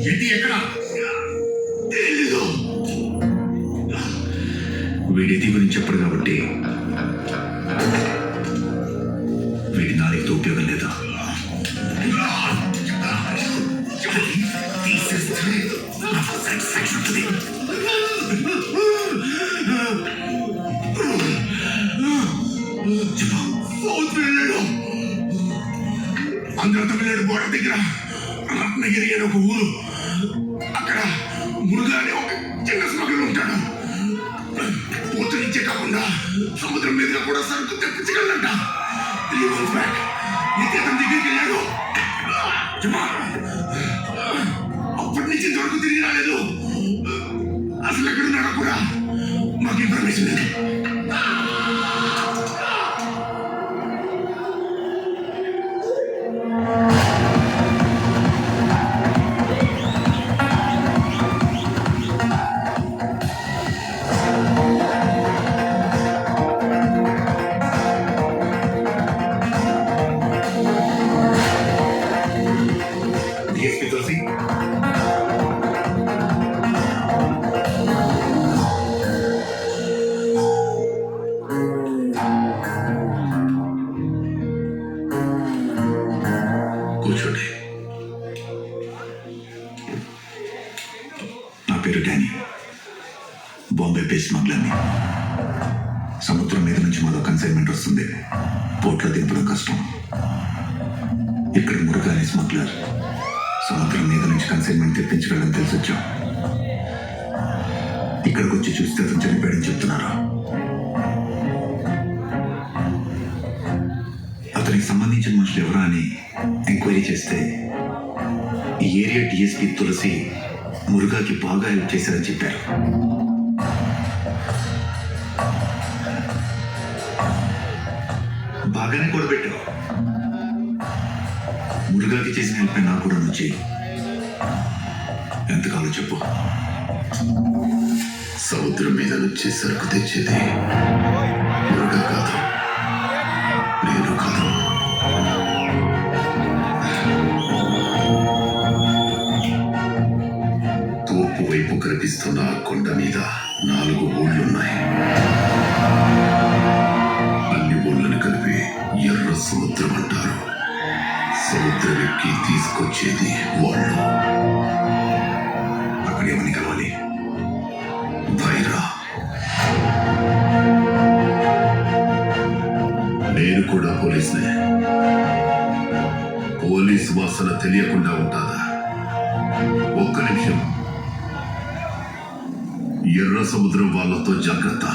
ఏంటి ఎక్కడ తెలీదు. వీడిది గురించి చెప్పడు కాబట్టి వీడి నాలుగుతో ఉపయోగం లేదా? తీసేస్తే సాటిస్ఫాక్షన్ ఉంటుంది. సౌత్ వెళ్ళాడు. ఆంధ్ర తమిళనాడు బోర్డర్ దగ్గర రత్నగిరి అని ఒక ఊరు. అక్కడ మురుగా అనే ఒక చిన్న స్మగ్లర్ ఉంటాడు. పోర్టు నుంచే కాకుండా సముద్రం మీదుగా కూడా సరుకు తెప్పించగలంట. 3 months back అతని దగ్గరికి వెళ్ళాడు. అప్పటి నుంచి దొరకు తిరిగి రాలేదు. అసలు ఎక్కడున్నాడో కూడా మాకు ఇన్ఫర్మేషన్ లేదు. డిఎస్పీ తులసి, కూర్చోండి. నా పేరు డానీ. బాంబే బేస్ స్మగ్లర్ని. సముద్రం మీద నుంచి మరో కన్సైన్మెంట్ వస్తుంది. పోర్ట్లో దింపడం కష్టం. ఇక్కడ మురుగా అనే స్మగ్లర్ సముద్రం మీద నుంచి కన్సైన్మెంట్ తెప్పించగలని తెలిసి వచ్చాం. ఇక్కడికి వచ్చి చూస్తే అతను చనిపోయాడని చెప్తున్నారు. అతనికి సంబంధించిన మనుషులు ఎవరా అని ఎంక్వైరీ చేస్తే ఈ ఏరియా డిఎస్పీ తులసి మురుగాకి బాగా హెల్ప్ చేశారని చెప్పారు. బాగానే కూడా పెట్టావు. మురుగాకి చేసిన హెల్ప్ నాకు కూడా నుంచి ఎంత కావాలో చెప్పు. సముద్రం మీద నుంచి సరుకు తెచ్చేది మురుగా కాదు, నేను కాదు. తూర్పు వైపు కనిపిస్తున్న ఆ కొండ మీద 4 ఊళ్ళున్నాయి. అన్ని ఊళ్ళను కలిపి ఎర్ర సముద్రం అంటారు. సముద్రం ఎక్కి తీసుకొచ్చేది వాళ్ళు. అక్కడ ఏమని కావాలి? భైరా. నేను కూడా పోలీసునే. పోలీసు వాసన తెలియకుండా ఉంటుందా? ఒక్క నిమిషం. ఎర్ర సముద్రం వాళ్ళతో జాగ్రత్త.